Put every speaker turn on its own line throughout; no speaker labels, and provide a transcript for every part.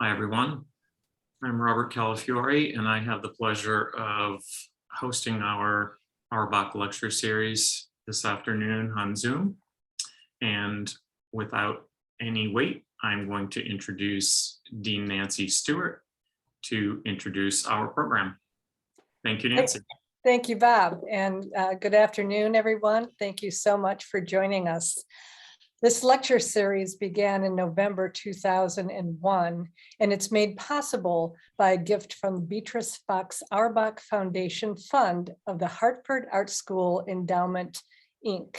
Hi, everyone. I'm Robert Calafiore, and I have the pleasure of hosting our Auerbach Lecture Series this afternoon on Zoom. And without any wait, I'm going to introduce Dean Nancy Stewart to introduce our program. Thank you, Nancy.
Thank you, Bob, and good afternoon, everyone. Thank you so much for joining us. This lecture series began in November 2001, and it's made possible by a gift from the Beatrice Fox Auerbach Foundation Fund of the Hartford Art School Endowment, Inc.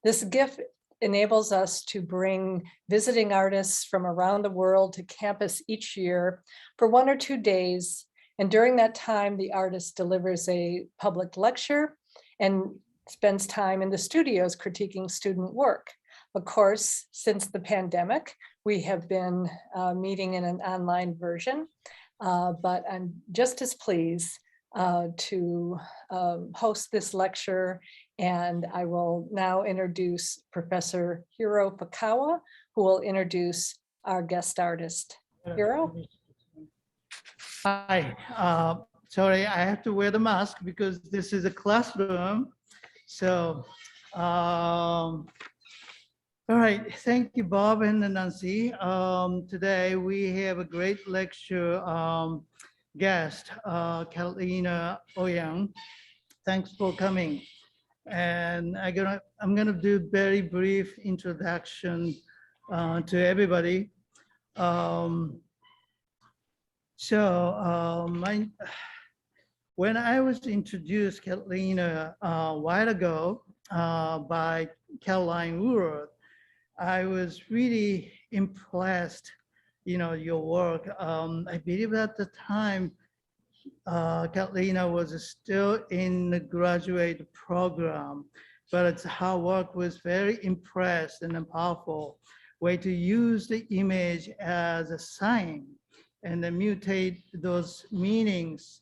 This gift enables us to bring visiting artists from around the world to campus each year for 1 or 2 days. And during that time, the artist delivers a public lecture and spends time in the studios critiquing student work. Of course, since the pandemic, we have been meeting in an online version, but I'm just as pleased to host this lecture. And I will now introduce Professor Hiro Pakawa, who will introduce our guest artist. Hiro?
Hi, sorry, I have to wear the mask because this is a classroom. So, all right, thank you, Bob and Nancy. Today we have a great lecture guest, Catalina Ouyang. Thanks for coming. And I'm gonna do very brief introduction to everybody. When I was introduced Catalina a while ago by Catalina Ouyang, I was really impressed, your work. I believe at the time, Catalina was still in the graduate program, but her work was very impressed and a powerful way to use the image as a sign and then mutate those meanings.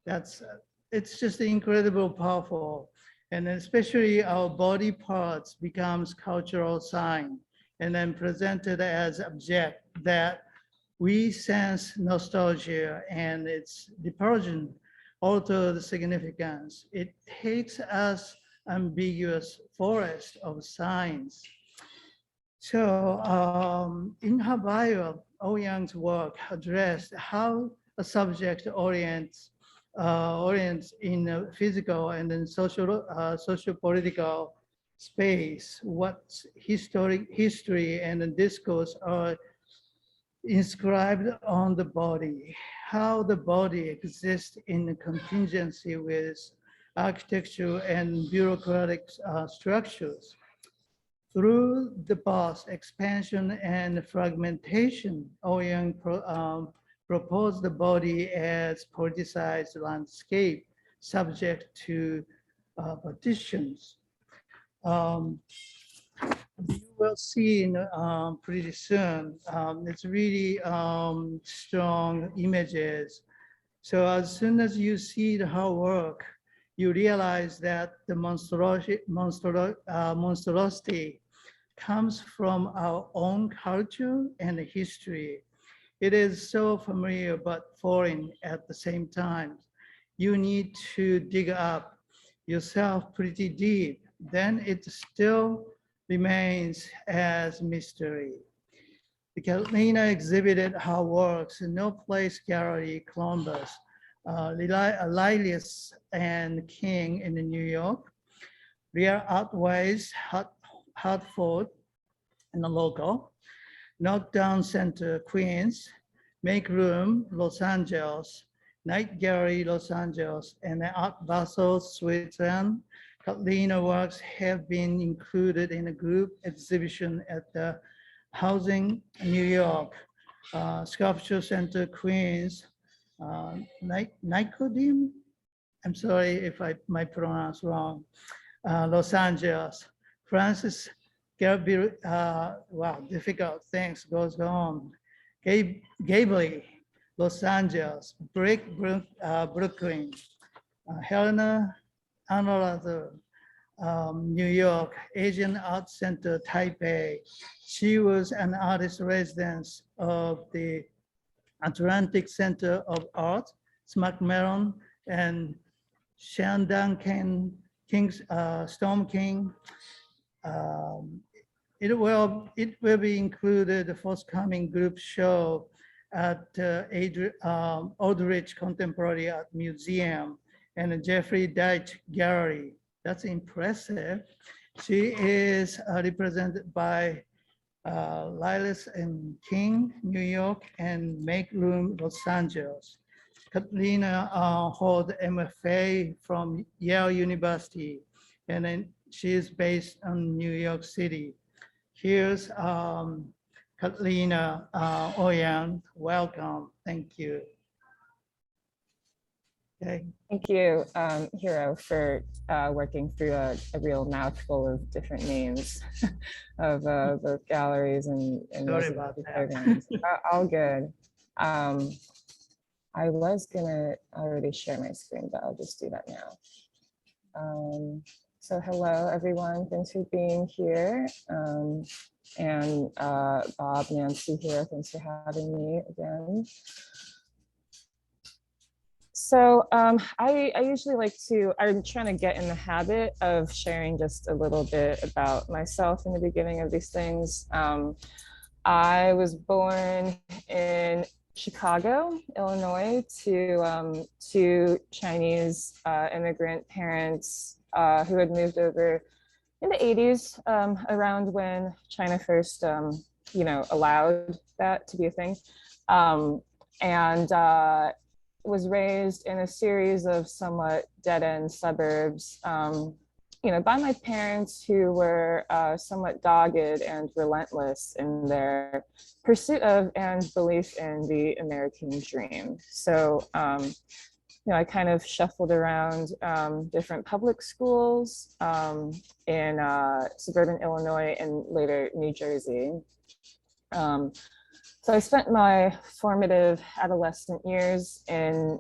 It's just incredible powerful. And especially our body parts becomes cultural sign and then presented as object that we sense nostalgia and its depression alter the significance. It takes us ambiguous forest of signs. So in her bio, Ouyang's work addressed how a subject orients in a physical and then socio-political space, what history and the discourse are inscribed on the body, how the body exists in contingency with architecture and bureaucratic structures. Through the both expansion and fragmentation, Ouyang proposed the body as politicized landscape subject to partitions. You will see pretty soon. It's really strong images. So as soon as you see her work, you realize that the monstrosity comes from our own culture and history. It is so familiar but foreign at the same time. You need to dig up yourself pretty deep. Then it still remains as mystery. The Catalina exhibited her works in No Place Gallery, Columbus, Lilius and King in New York, Real Artways, Hartford, and the local, Knockdown Center, Queens, Make Room, Los Angeles, Night Gallery, Los Angeles, and Art Basel, Switzerland. Catalina works have been included in a group exhibition at the Housing, New York, Sculpture Center, Queens, Nicodem, I'm sorry if I might pronounce wrong, Los Angeles, Francis Gerby, wow, difficult things goes on, Gabley, Los Angeles, Brooklyn, Helena, Another, New York, Asian Art Center, Taipei. She was an artist resident of the Atlantic Center of Art, Smack Melon, and Shandong Storm King. It will be included the forthcoming group show at Aldrich Contemporary Art Museum and the Jeffrey Deitch Gallery. That's impressive. She is represented by Lilas and King, New York, and Make Room, Los Angeles. Catalina holds MFA from Yale University, and then she is based in New York City. Here's Catalina Ouyang. Welcome. Thank you. Okay.
Thank you, Hiro, for working through a real mouthful of different names of both galleries and
Sorry about
residency
that.
programs. All good. I was gonna already share my screen, but I'll just do that now. So hello, everyone. Thanks for being here. And Bob, Nancy here, thanks for having me again. So I usually like to, I'm trying to get in the habit of sharing just a little bit about myself in the beginning of these things. I was born in Chicago, Illinois, to Chinese immigrant parents who had moved over in the 80s, around when China first, allowed that to be a thing. And was raised in a series of somewhat dead-end suburbs, by my parents who were somewhat dogged and relentless in their pursuit of and belief in the American dream. So, I kind of shuffled around different public schools in suburban Illinois and later New Jersey. So I spent my formative adolescent years in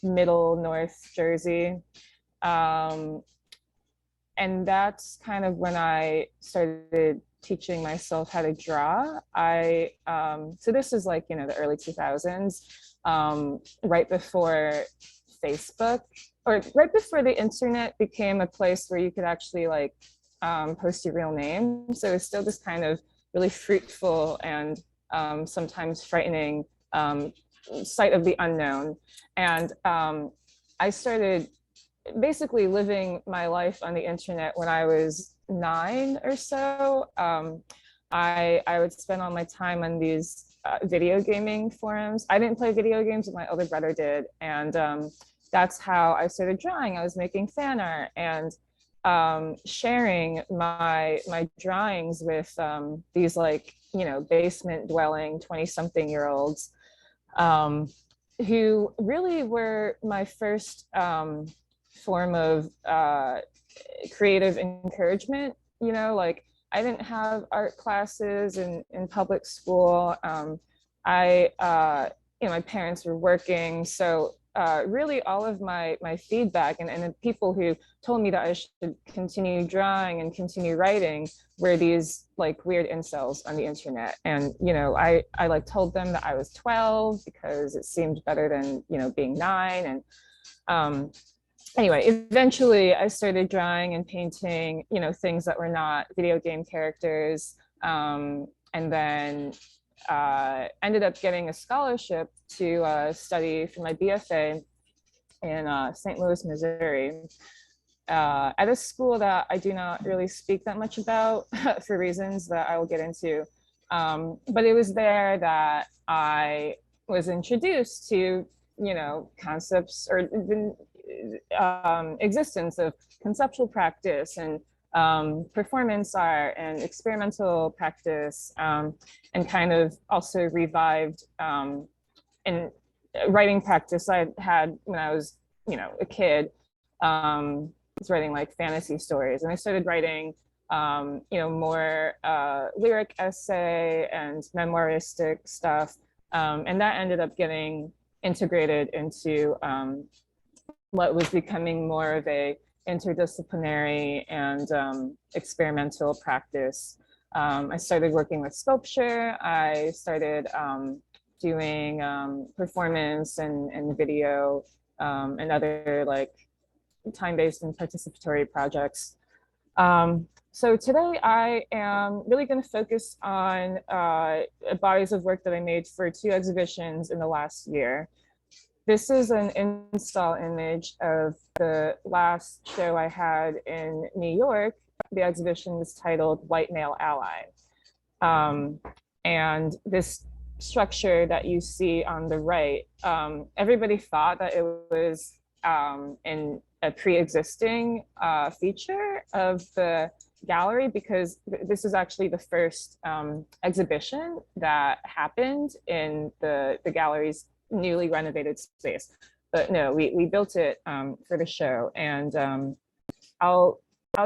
middle North Jersey. And that's kind of when I started teaching myself how to draw. So this is the early 2000s, right before Facebook, or right before the internet became a place where you could actually post your real name. So it's still this kind of really fruitful and sometimes frightening sight of the unknown. And I started basically living my life on the internet when I was 9 or so. I would spend all my time on these video gaming forums. I didn't play video games, but my older brother did. And that's how I started drawing. I was making fan art and sharing my drawings with these basement dwelling 20-something-year-olds who really were my first form of creative encouragement. I didn't have art classes in public school. My parents were working, so really all of my feedback and the people who told me that I should continue drawing and continue writing were these weird incels on the internet. And I told them that I was 12 because it seemed better than being 9. And anyway, eventually I started drawing and painting things that were not video game characters, and then ended up getting a scholarship to study for my BFA in St. Louis, Missouri, at a school that I do not really speak that much about for reasons that I will get into. But it was there that I was introduced to, concepts or the existence of conceptual practice and performance art and experimental practice, and kind of also revived in writing practice I had when I was, a kid. I was writing fantasy stories, and I started writing, more lyric essay and memoiristic stuff, and that ended up getting integrated into what was becoming more of a interdisciplinary and experimental practice I started working with sculpture. I started doing performance and video and other like time-based and participatory projects. So today I am really going to focus on bodies of work that I made for 2 exhibitions in the last year. This is an install image of the last show I had in New York. The exhibition was titled White Male Ally. And this structure that you see on the right, everybody thought that it was in a pre-existing feature of the gallery, because this is actually the first exhibition that happened in the gallery's newly renovated space. But no, we built it for the show, and I'll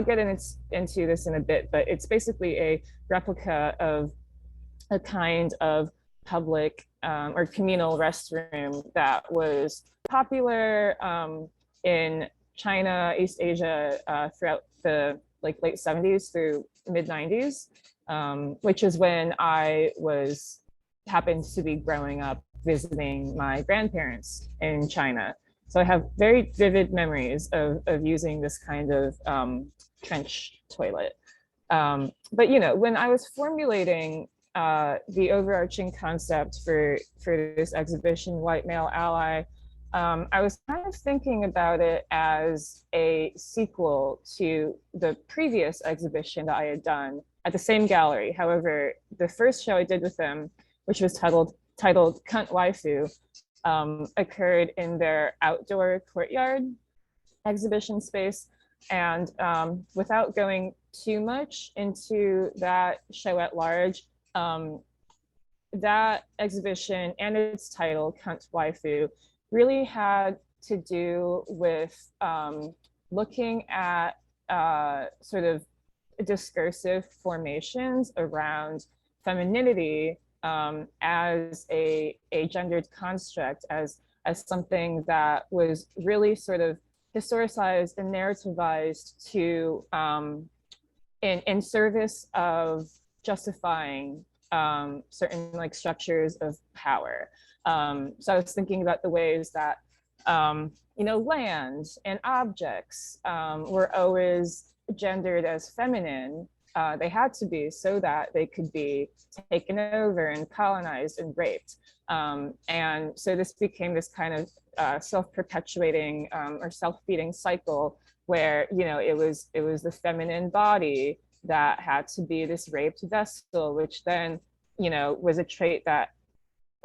get into this in a bit, but it's basically a replica of a kind of public or communal restroom that was popular in China, East Asia throughout the late 70s through mid 90s, which is when I happened to be growing up visiting my grandparents in China. So I have very vivid memories of using this kind of trench toilet. But you know, when I was formulating the overarching concept for this exhibition, White Male Ally, I was kind of thinking about it as a sequel to the previous exhibition that I had done at the same gallery. However, the first show I did with them, which was titled Cunt Waifu, occurred in their outdoor courtyard exhibition space. And without going too much into that show at large, that exhibition and its title, Cunt Waifu, really had to do with looking at sort of discursive formations around femininity as a gendered construct, as something that was really sort of historicized and narrativized to in service of justifying certain like structures of power. So I was thinking about the ways that you know, land and objects were always gendered as feminine. They had to be, so that they could be taken over and colonized and raped. And so this became this kind of self-perpetuating or self-feeding cycle where, you know, it was the feminine body that had to be this raped vessel, which then, you know, was a trait that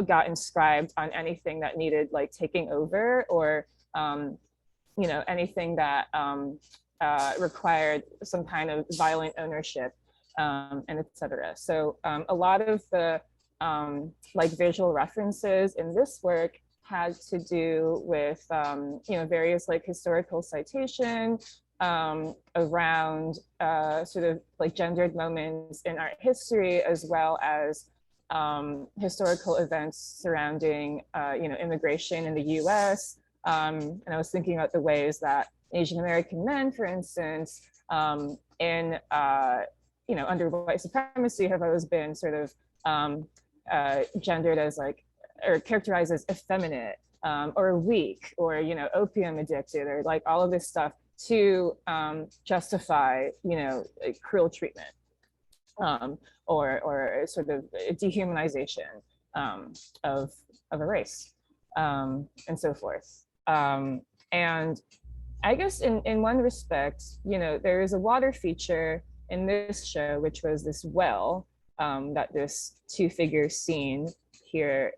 got inscribed on anything that needed like taking over, or you know, anything that required some kind of violent ownership, and etc. So a lot of the like visual references in this work had to do with you know, various like historical citation around sort of like gendered moments in art history, as well as historical events surrounding you know, immigration in the US. And I was thinking about the ways that Asian American men, for instance, in you know, under white supremacy, have always been sort of gendered as like, or characterized as effeminate, or weak, or, you know, opium addicted, or like all of this stuff to justify, you know, cruel treatment, or sort of dehumanization of a race, and so forth. And I guess in one respect, you know, there is a water feature in this show, which was this well that this 2-figure scene here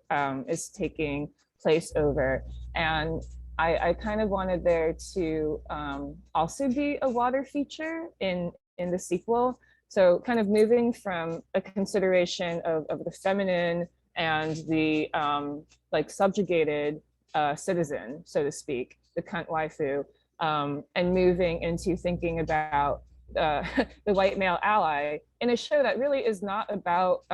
is taking place over. And I kind of wanted there to also be a water feature in the sequel. So kind of moving from a consideration of the feminine and the like subjugated citizen, so to speak, the cunt waifu, and moving into thinking about the white male ally in a show that really is not about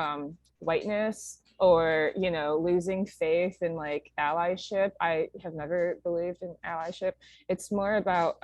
whiteness, or, you know, losing faith in like allyship. I have never believed in allyship. It's more about,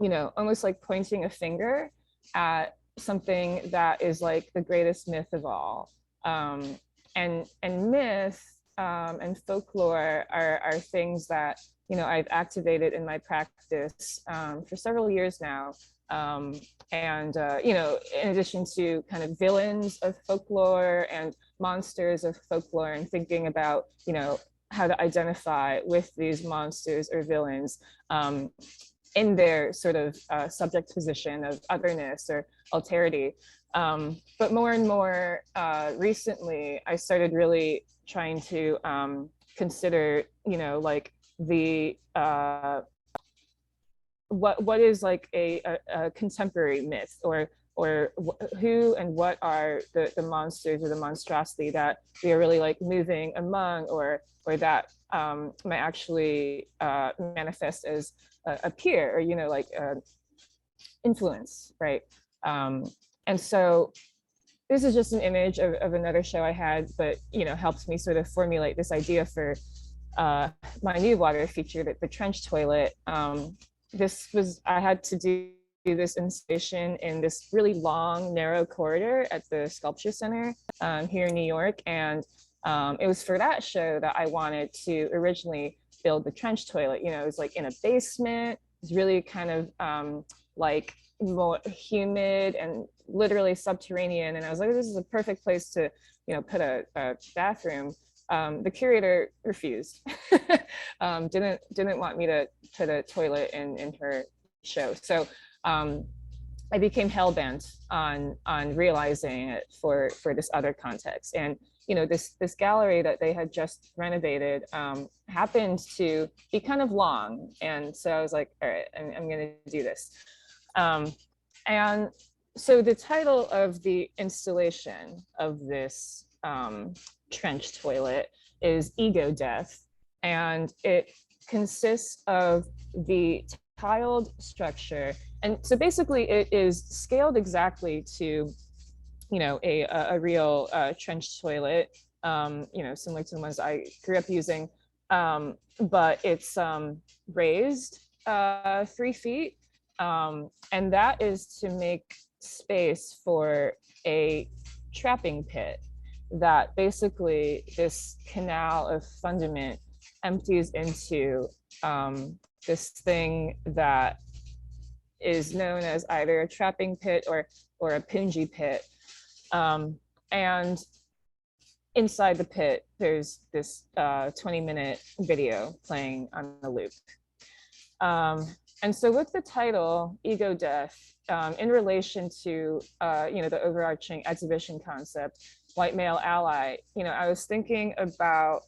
you know, almost like pointing a finger at something that is like the greatest myth of all. And myth and folklore are things that, you know, I've activated in my practice for several years now. You know, in addition to kind of villains of folklore and monsters of folklore, and thinking about, you know, how to identify with these monsters or villains in their sort of subject position of otherness or alterity. But more and more recently, I started really trying to consider, you know, like the what is like a contemporary myth, or who and what are the monsters or the monstrosity that we are really like moving among, or that might actually manifest as a peer, or, you know, like influence, right? And so this is just an image of another show I had, but, you know, helps me sort of formulate this idea for my new water feature, the trench toilet. I had to do this installation in this really long, narrow corridor at the Sculpture Center here in New York. And it was for that show that I wanted to originally build the trench toilet. You know, it was like in a basement. It's really kind of like more humid and literally subterranean. And I was like, this is a perfect place to, you know, put a bathroom. The curator refused. Didn't want me to put a toilet in her show. So I became hell-bent on realizing it for this other context. And, you know, this gallery that they had just renovated happened to be kind of long. And so I was like, all right, I'm gonna do this. And so the title of the installation of this trench toilet is Ego Death, and it consists of the tiled structure. And so basically it is scaled exactly to, you know, a real trench toilet, you know, similar to the ones I grew up using, but it's raised 3 feet, and that is to make space for a trapping pit that basically this canal of fundament empties into this thing that is known as either a trapping pit or a punji pit. And inside the pit, there's this 20-minute video playing on the loop. And so with the title, Ego Death, in relation to, you know, the overarching exhibition concept, white male ally, you know, I was thinking about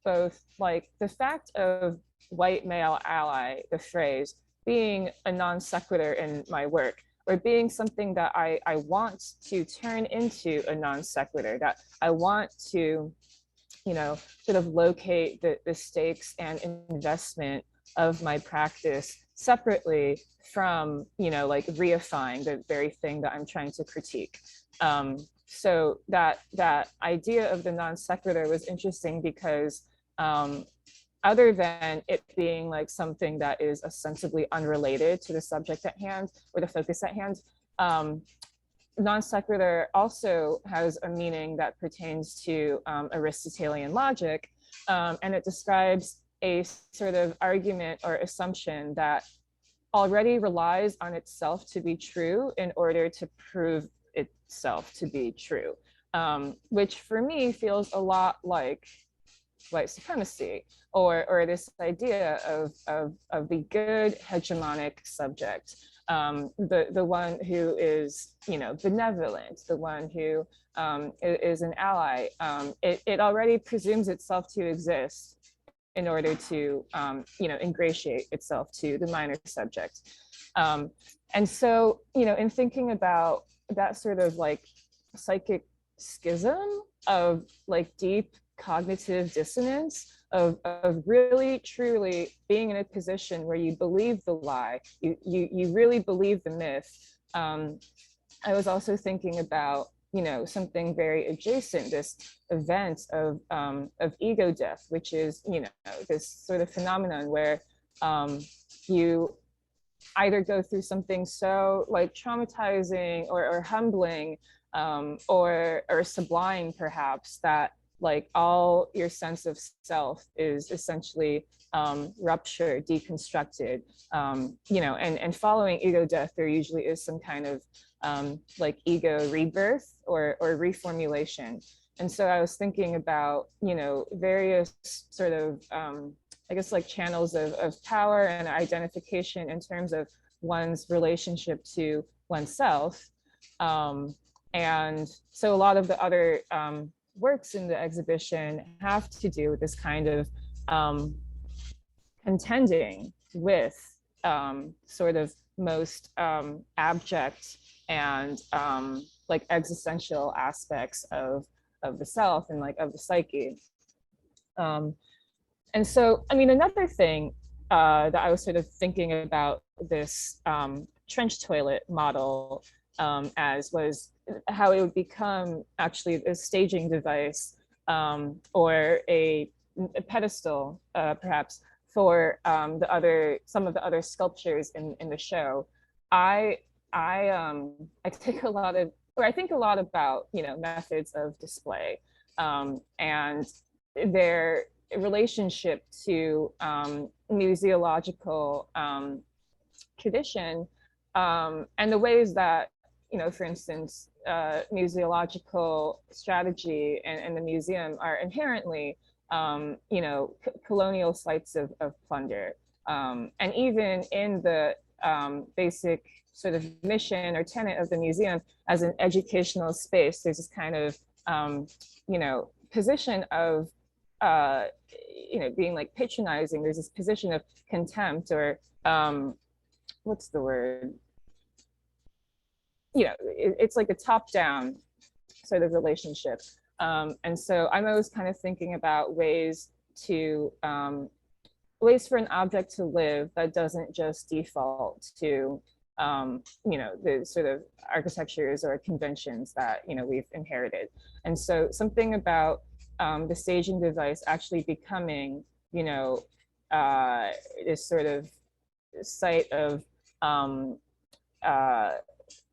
both like the fact of white male ally, the phrase, being a non sequitur in my work, or being something that I want to turn into a non sequitur, that I want to, you know, sort of locate the stakes and investment of my practice separately from, you know, like reifying the very thing that I'm trying to critique. So that idea of the non sequitur was interesting because other than it being like something that is ostensibly unrelated to the subject at hand or the focus at hand, non sequitur also has a meaning that pertains to Aristotelian logic, and it describes a sort of argument or assumption that already relies on itself to be true in order to prove itself to be true, which for me feels a lot like white supremacy, or this idea of the good hegemonic subject, the one who is, you know, benevolent, the one who is an ally. It already presumes itself to exist in order to, you know, ingratiate itself to the minor subject. And so, you know, in thinking about that sort of like psychic schism of like deep cognitive dissonance, of really truly being in a position where you believe the lie, you really believe the myth. I was also thinking about, you know, something very adjacent, this event of ego death, which is, you know, this sort of phenomenon where you either go through something so like traumatizing or humbling, or sublime perhaps, that like all your sense of self is essentially ruptured, deconstructed, and following ego death, there usually is some kind of like ego rebirth or reformulation. And so I was thinking about, various sort of, I guess, like channels of power and identification in terms of one's relationship to oneself. And so a lot of the other works in the exhibition have to do with this kind of contending with sort of most abject and like existential aspects of the self and like of the psyche. And so, I mean, another thing that I was sort of thinking about this trench toilet model as was how it would become actually a staging device or a pedestal, perhaps, for some of the other sculptures in the show. I take a lot of, or I think a lot about, methods of display and their relationship to museological tradition, and the ways that, for instance, museological strategy and the museum are inherently, colonial sites of plunder. And even in the basic sort of mission or tenet of the museum as an educational space, there's this kind of, position of, being like patronizing. There's this position of contempt or, what's the word? It's like a top-down sort of relationship. And so I'm always kind of thinking about ways for an object to live that doesn't just default to, the sort of architectures or conventions that, we've inherited. And so something about the staging device actually becoming, this sort of site of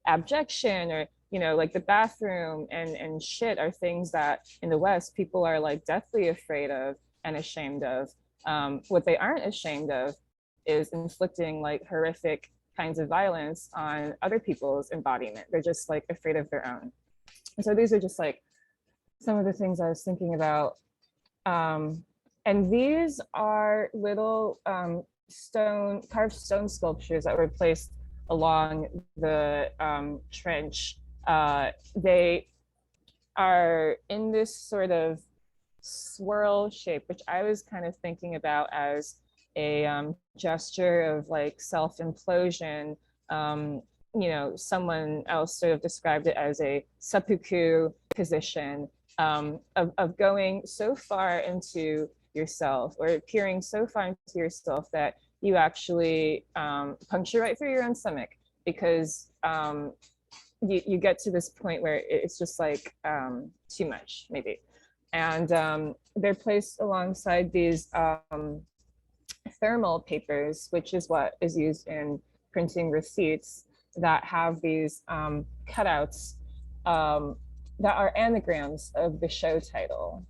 abjection, or like the bathroom and shit are things that in the West people are like deathly afraid of and ashamed of. What they aren't ashamed of is inflicting like horrific kinds of violence on other people's embodiment. They're just like afraid of their own. And so these are just like some of the things I was thinking about. And these are little carved stone sculptures that were placed along the trench. They are in this sort of swirl shape, which I was kind of thinking about as a gesture of like self-implosion. Someone else sort of described it as a seppuku position, of going so far into yourself or peering so far into yourself that you actually puncture right through your own stomach, because you get to this point where it's just like too much, maybe. And they're placed alongside these thermal papers, which is what is used in printing receipts, that have these cutouts that are anagrams of the show title.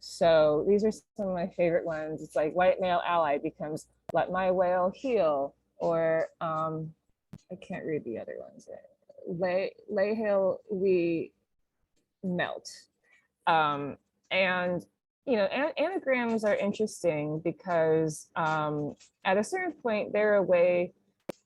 So these are some of my favorite ones. It's like white male ally becomes let my whale heal, or I can't read the other ones. Lay hail we melt. And anagrams are interesting because at a certain point they're a way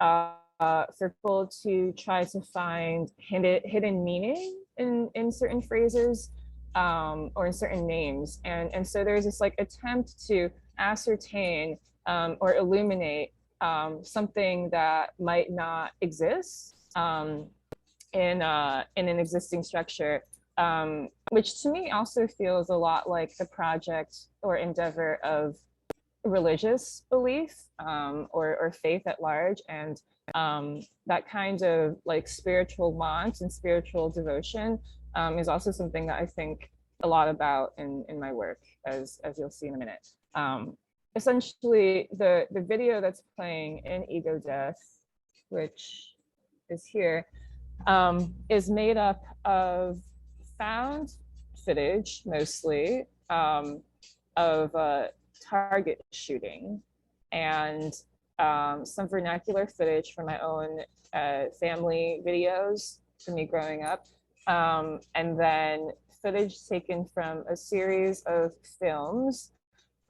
for people to try to find hidden meaning in certain phrases or in certain names, and so there's this like attempt to ascertain or illuminate something that might not exist in an existing structure, which to me also feels a lot like the project or endeavor of religious belief or faith at large. And that kind of like spiritual want and spiritual devotion is also something that I think a lot about in my work, as you'll see in a minute. essentially the video that's playing in Ego Death, which is here, is made up of found footage mostly, of target shooting, and some vernacular footage from my own family videos for me growing up, and then footage taken from a series of films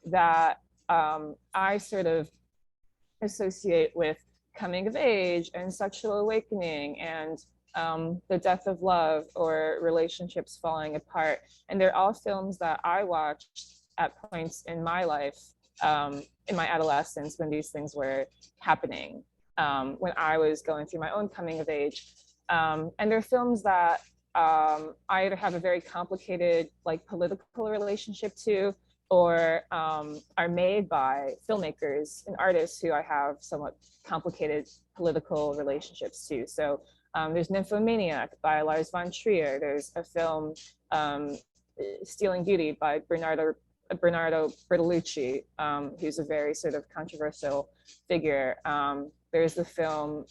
that I sort of associate with coming of age and sexual awakening and the death of love or relationships falling apart. And they're all films that I watched at points in my life, in my adolescence, when these things were happening, when I was going through my own coming of age. And they're films that I either have a very complicated, like, political relationship to, or are made by filmmakers and artists who I have somewhat complicated political relationships to. So there's Nymphomaniac by Lars von Trier. There's a film, Stealing Beauty by Bernardo Bertolucci, who's a very sort of controversial figure. There's the film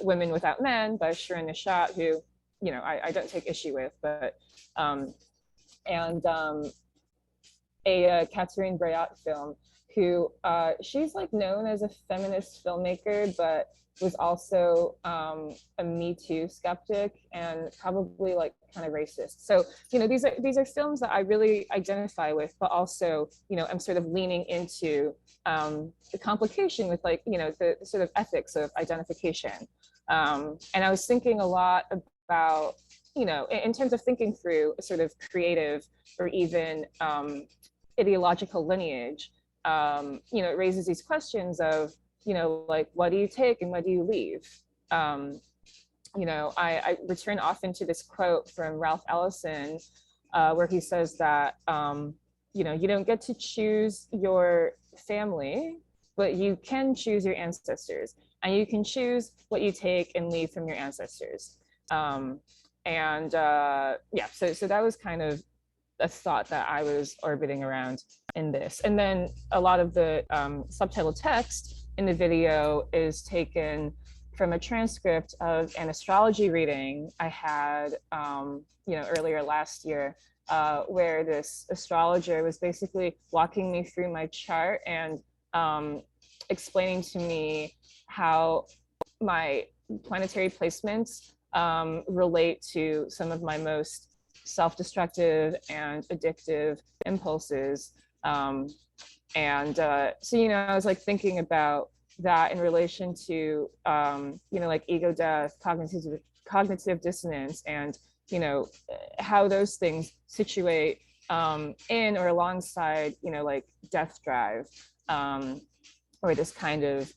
Women Without Men by Shirin Neshat, who, you know, I don't take issue with, but, and a Catherine Breillat film, who she's like known as a feminist filmmaker, but was also a Me Too skeptic and probably like kind of racist. So, you know, these are films that I really identify with, but also, you know, I'm sort of leaning into the complication with, like, you know, the sort of ethics of identification. And I was thinking a lot about, you know, in terms of thinking through a sort of creative or even ideological lineage, you know, it raises these questions of, you know, like, what do you take and what do you leave? You know, I return often to this quote from Ralph Ellison, where he says that, you know, you don't get to choose your family, but you can choose your ancestors, and you can choose what you take and leave from your ancestors. Yeah, so that was kind of a thought that I was orbiting around in this. And then a lot of the subtitle text in the video is taken from a transcript of an astrology reading I had, you know, earlier last year, where this astrologer was basically walking me through my chart and explaining to me how my planetary placements relate to some of my most self-destructive and addictive impulses. So, you know, I was like thinking about that in relation to, you know, like ego death, cognitive dissonance, and, you know, how those things situate in or alongside, you know, like death drive, or this kind of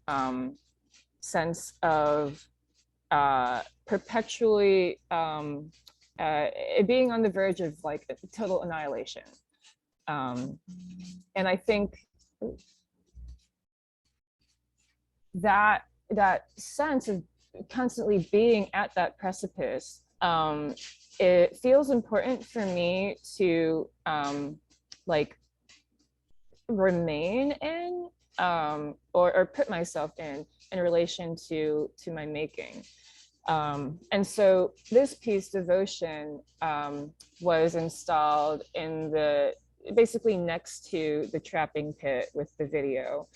sense of perpetually being on the verge of like total annihilation. And I think that sense of constantly being at that precipice, it feels important for me to like remain in, or put myself in relation to my making. And so this piece, Devotion, was installed in basically next to the trapping pit with the video.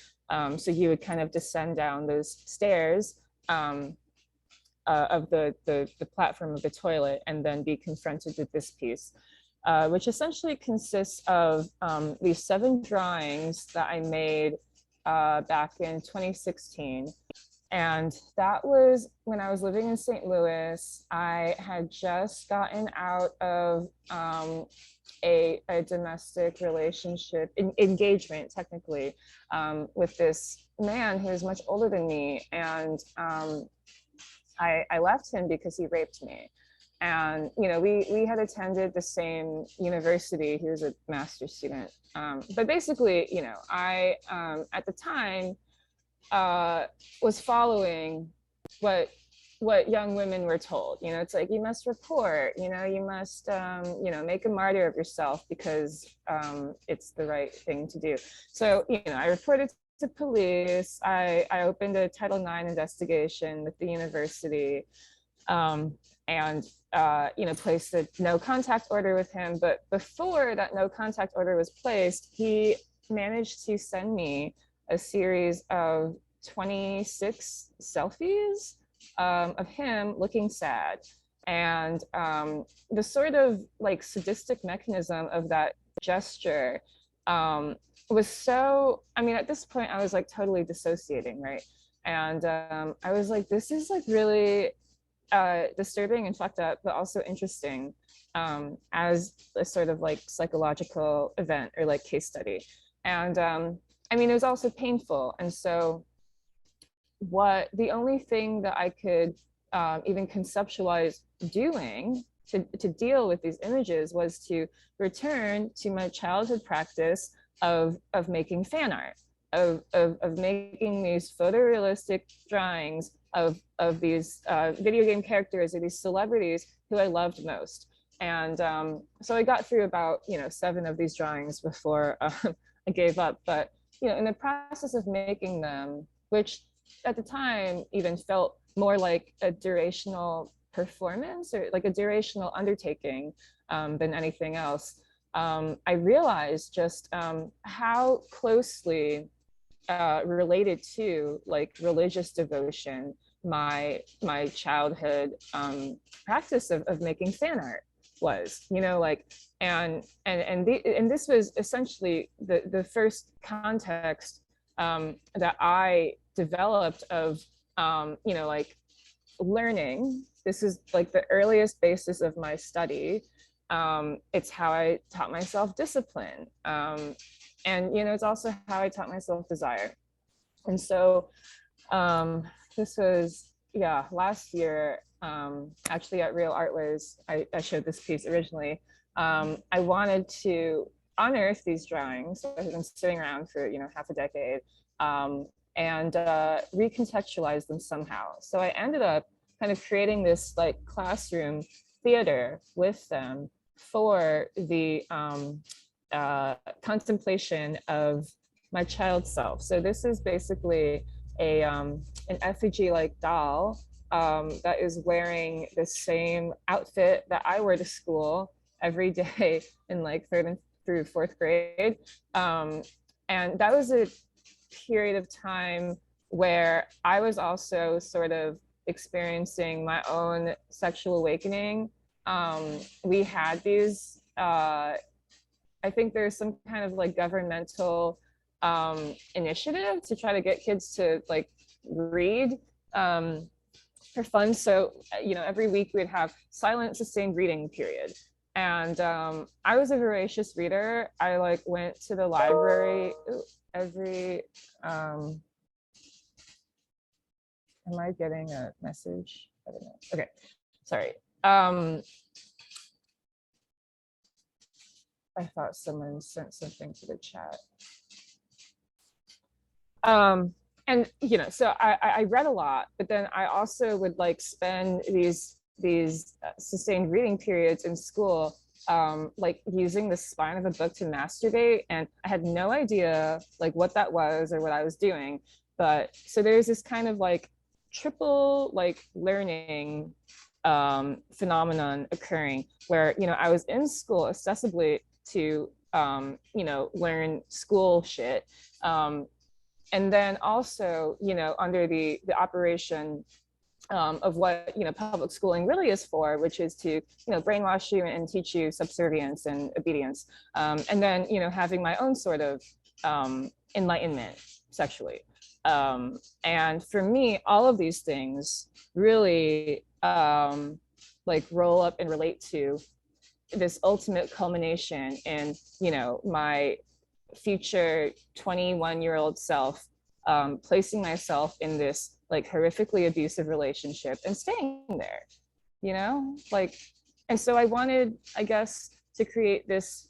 So you would kind of descend down those stairs of the platform of the toilet, and then be confronted with this piece, which essentially consists of these 7 drawings that I made back in 2016. And that was when I was living in St. Louis. I had just gotten out of a domestic relationship, engagement technically, with this man who was much older than me. And I left him because he raped me. And, you know, we had attended the same university. He was a master's student. But basically, you know, I, at the time, was following what what young women were told. You know, it's like, you must report, you know, you must, you know, make a martyr of yourself because it's the right thing to do. So, you know, I reported to police. I opened a Title IX investigation with the university, and you know, placed a no contact order with him. But before that no contact order was placed, he managed to send me a series of 26 selfies of him looking sad. And the sort of like sadistic mechanism of that gesture was so, I mean, at this point I was like totally dissociating, right? And I was like, this is like really disturbing and fucked up, but also interesting as a sort of like psychological event or like case study. And I mean, it was also painful. And so the only thing that I could even conceptualize doing to deal with these images was to return to my childhood practice of making fan art, of making these photorealistic drawings of these video game characters or these celebrities who I loved most. And so I got through about, you know, 7 of these drawings before I gave up. But, you know, in the process of making them, which at the time even felt more like a durational performance or like a durational undertaking than anything else, I realized just how closely related to like religious devotion my childhood practice of making fan art was, you know, like, and this was essentially the first context that I developed of you know, like learning. This is like the earliest basis of my study. It's how I taught myself discipline, and you know, it's also how I taught myself desire. And so this was, yeah, last year, actually at Real Artways, I showed this piece originally. I wanted to unearth these drawings that have been sitting around for, you know, half a decade, and recontextualize them somehow. So I ended up kind of creating this like classroom theater with them for the contemplation of my child self. So this is basically an effigy like doll that is wearing the same outfit that I wear to school every day in like 3rd through 4th grade. And that was a period of time where I was also sort of experiencing my own sexual awakening. We had these, I think there's some kind of like governmental initiative to try to get kids to like read for fun. So, you know, every week we'd have silent sustained reading period. And I was a voracious reader. I like went to the library every, am I getting a message? I don't know. Okay, sorry. I thought someone sent something to the chat. And you know, so I read a lot, but then I also would like spend these sustained reading periods in school, like using the spine of a book to masturbate, and I had no idea like what that was or what I was doing. But so there's this kind of like triple like learning phenomenon occurring where, you know, I was in school ostensibly to you know, learn school shit, and then also, you know, under the operation of what, you know, public schooling really is for, which is to, you know, brainwash you and teach you subservience and obedience, and then, you know, having my own sort of enlightenment sexually. And for me, all of these things really like roll up and relate to this ultimate culmination in, you know, my future 21-year-old self placing myself in this like horrifically abusive relationship and staying there, you know, like. And so I wanted, I guess, to create this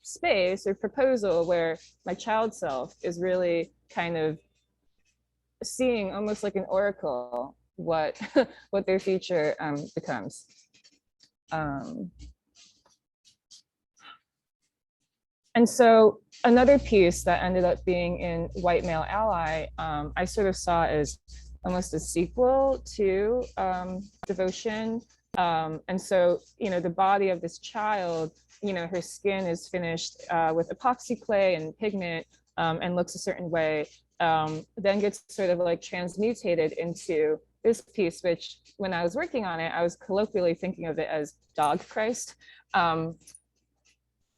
space or proposal where my child self is really kind of seeing almost like an oracle what what their future becomes. And so another piece that ended up being in White Male Ally, I sort of saw as almost a sequel to Devotion. And so, the body of this child, her skin is finished with epoxy clay and pigment and looks a certain way, then gets sort of like transmutated into this piece, which when I was working on it, I was colloquially thinking of it as Dog Christ.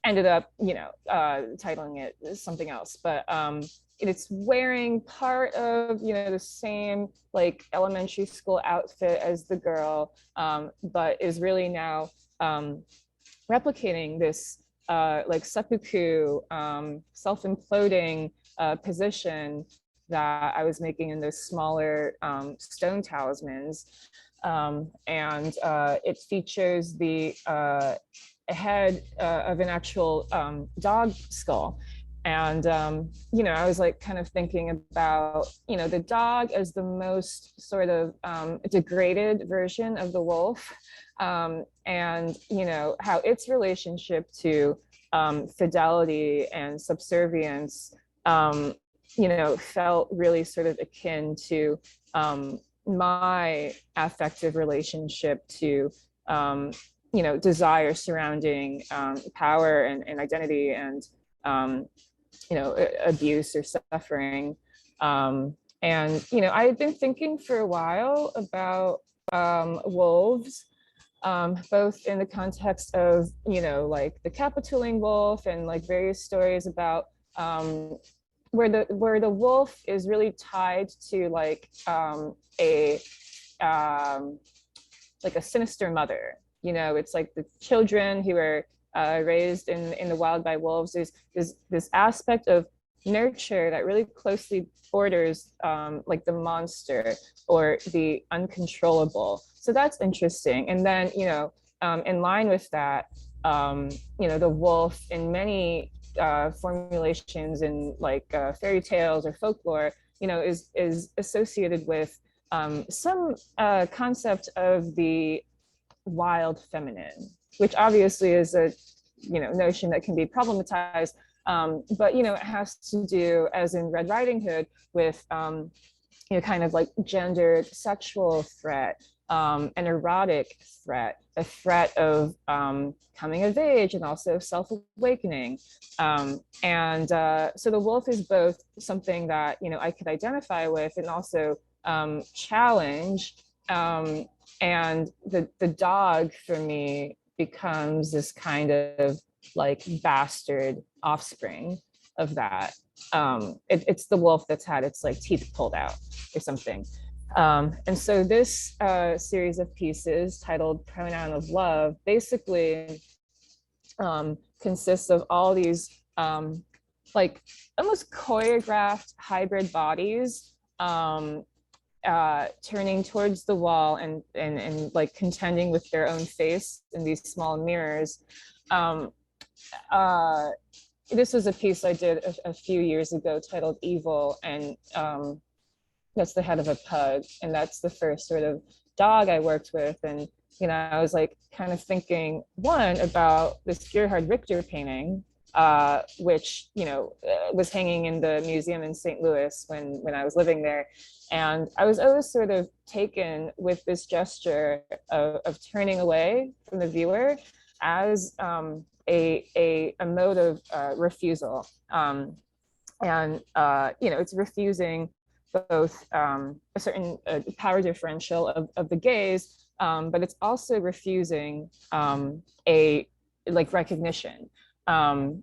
Ended up, titling it something else, but it's wearing part of, the same like elementary school outfit as the girl, but is really now replicating this like seppuku, self-imploding position that I was making in those smaller stone talismans. And it features the head of an actual dog skull. And, I was like kind of thinking about, the dog as the most sort of degraded version of the wolf, and, how its relationship to fidelity and subservience, felt really sort of akin to my affective relationship to desire surrounding power and identity and abuse or suffering. And I had been thinking for a while about wolves, both in the context of like the Capitoline wolf and like various stories about where the wolf is really tied to like a sinister mother. It's like the children who are raised in the wild by wolves. There's this aspect of nurture that really closely borders like the monster or the uncontrollable. So that's interesting. And then, in line with that, the wolf in many formulations in like fairy tales or folklore, is associated with some concept of the wild feminine, which obviously is a notion that can be problematized, but it has to do, as in Red Riding Hood, with kind of like gendered sexual threat, an erotic threat, a threat of coming of age and also self-awakening. And so the wolf is both something that I could identify with and also challenge. And the dog for me becomes this kind of like bastard offspring of that. It's the wolf that's had its like teeth pulled out or something. And so this series of pieces titled Pronoun of Love basically consists of all these like almost choreographed hybrid bodies turning towards the wall and like contending with their own face in these small mirrors. This was a piece I did a few years ago titled Evil, and that's the head of a pug, and that's the first sort of dog I worked with. And I was like kind of thinking about this Gerhard Richter painting, which was hanging in the museum in St. Louis when I was living there. And I was always sort of taken with this gesture of turning away from the viewer as a mode of refusal. And it's refusing both a certain power differential of the gaze, but it's also refusing a like recognition.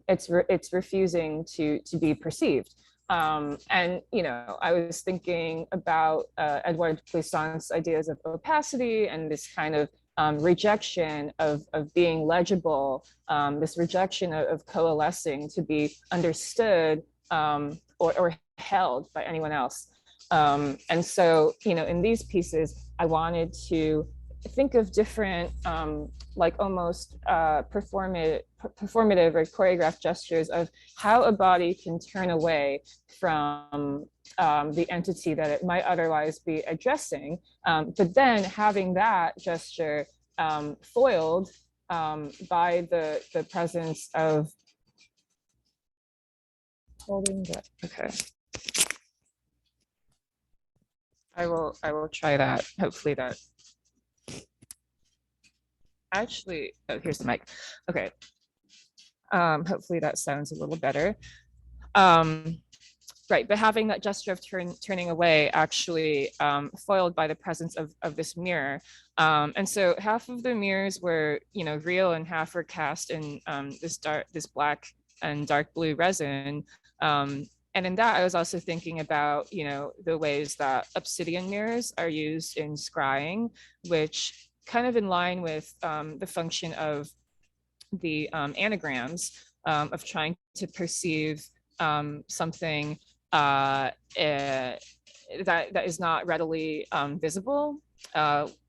It's refusing to be perceived. And I was thinking about Edouard Glissant's ideas of opacity and this kind of rejection of being legible, this rejection of coalescing to be understood or held by anyone else. And so, in these pieces, I wanted to think of different like almost performative or choreographed gestures of how a body can turn away from the entity that it might otherwise be addressing, but then having that gesture foiled by the presence of holding that. Okay. I will try that. Hopefully that actually, oh, here's the mic. Okay. Hopefully that sounds a little better. Right, but having that gesture of turning away actually foiled by the presence of this mirror. And so half of the mirrors were, real, and half were cast in this black and dark blue resin. And in that, I was also thinking about, the ways that obsidian mirrors are used in scrying, which kind of in line with the function of the anagrams of trying to perceive something that is not readily visible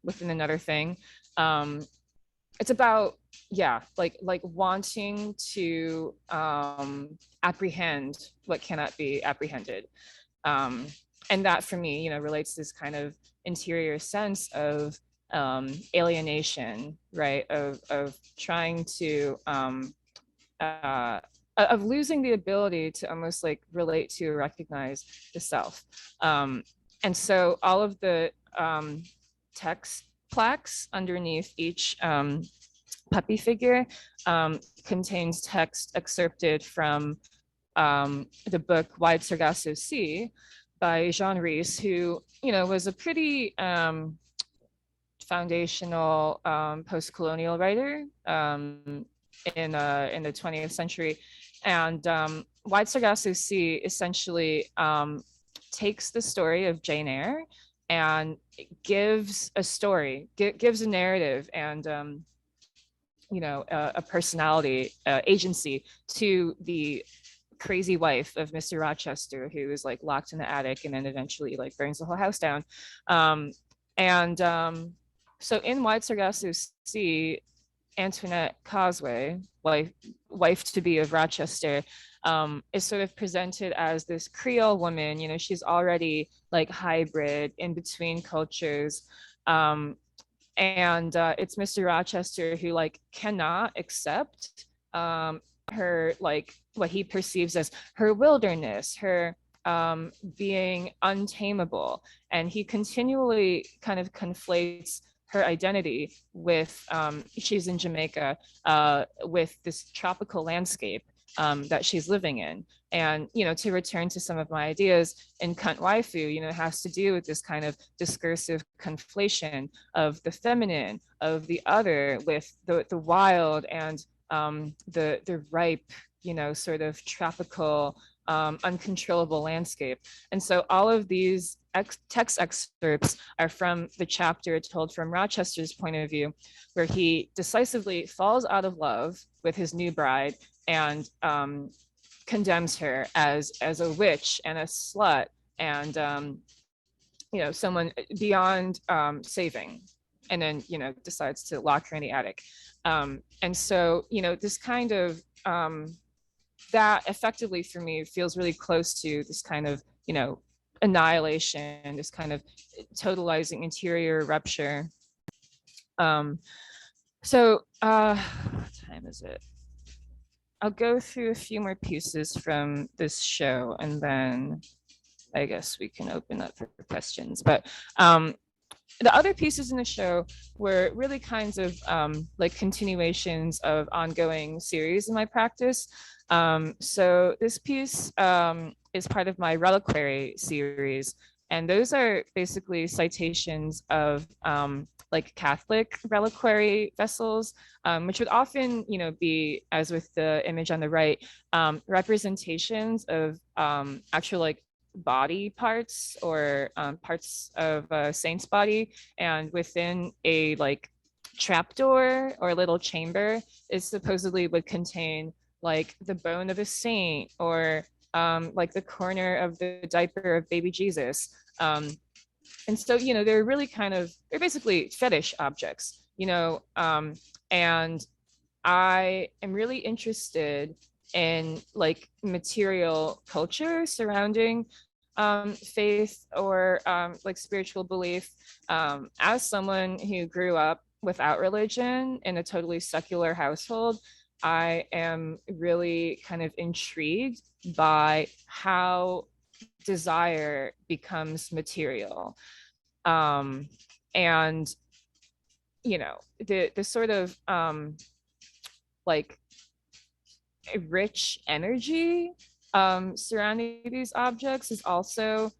within another thing. It's about, yeah, like wanting to apprehend what cannot be apprehended. And that for me, relates to this kind of interior sense of alienation, right? Of trying to of losing the ability to almost like relate to or recognize the self. And so all of the text plaques underneath each puppy figure contains text excerpted from the book Wide Sargasso Sea by Jean Rhys, who, was a pretty foundational post-colonial writer in the 20th century. And Wide Sargasso Sea essentially takes the story of Jane Eyre and gives a story, gives a narrative and a personality, agency to the crazy wife of Mr. Rochester, who is like locked in the attic and then eventually like burns the whole house down. So in Wide Sargasso Sea, Antoinette Causeway, wife to be of Rochester, is sort of presented as this Creole woman. She's already like hybrid in between cultures. And it's Mr. Rochester who like cannot accept her, like what he perceives as her wilderness, her being untamable. And he continually kind of conflates her identity with, she's in Jamaica, with this tropical landscape that she's living in. And, to return to some of my ideas in Cunt Waifu, has to do with this kind of discursive conflation of the feminine, of the other, with the wild and the ripe, sort of tropical, uncontrollable landscape. And so all of these text excerpts are from the chapter told from Rochester's point of view, where he decisively falls out of love with his new bride and condemns her as a witch and a slut and someone beyond saving, and then decides to lock her in the attic. And so this kind of that effectively for me feels really close to this kind of annihilation, this kind of totalizing interior rupture. So what time is it? I'll go through a few more pieces from this show and then I guess we can open up for questions. But the other pieces in the show were really kinds of like continuations of ongoing series in my practice. So this piece is part of my reliquary series. And those are basically citations of like Catholic reliquary vessels, which would often, be, as with the image on the right, representations of actual like body parts or parts of a saint's body, and within a like trapdoor or little chamber is supposedly would contain like the bone of a saint or like the corner of the diaper of baby Jesus. and so, they're really they're basically fetish objects, and I am really interested in like material culture surrounding faith or like spiritual belief. As someone who grew up without religion in a totally secular household, I am really kind of intrigued by how desire becomes material. And the sort of like a rich energy surrounding these objects is also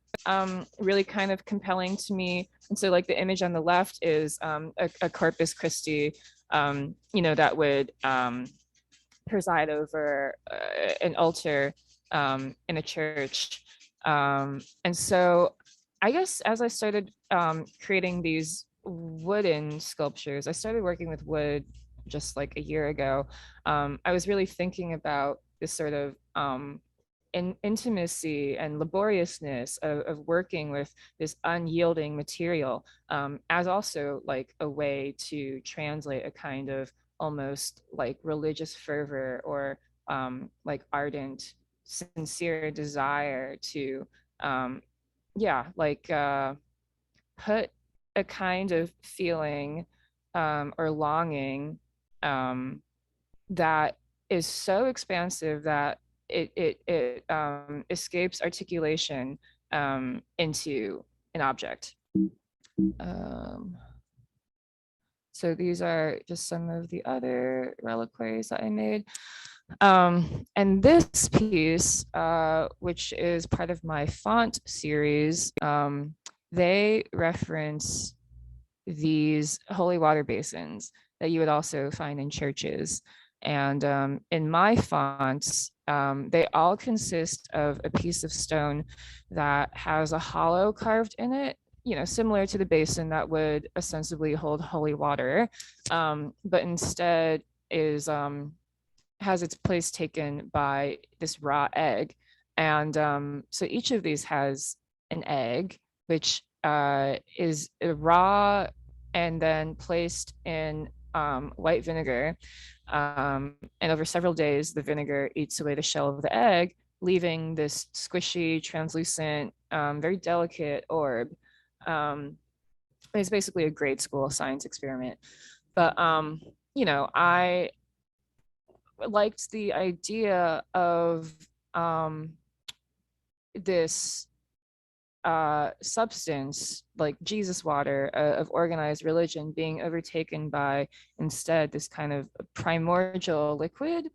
really kind of compelling to me. And so like the image on the left is a Corpus Christi, that would preside over an altar in a church. And so I guess as I started creating these wooden sculptures, I started working with wood just like a year ago. I was really thinking about this sort of intimacy and laboriousness of working with this unyielding material as also like a way to translate a kind of almost like religious fervor or like ardent, sincere desire to put a kind of feeling or longing that is so expansive that it escapes articulation into an object. So these are just some of the other reliquaries that I made. And this piece, which is part of my font series, they reference these holy water basins that you would also find in churches. And in my fonts, they all consist of a piece of stone that has a hollow carved in it, similar to the basin that would ostensibly hold holy water, but instead has its place taken by this raw egg. And so each of these has an egg, which is raw and then placed in white vinegar. And over several days, the vinegar eats away the shell of the egg, leaving this squishy, translucent, very delicate orb. It's basically a grade school science experiment. But, I liked the idea of this substance like Jesus water of organized religion being overtaken by instead this kind of primordial liquid.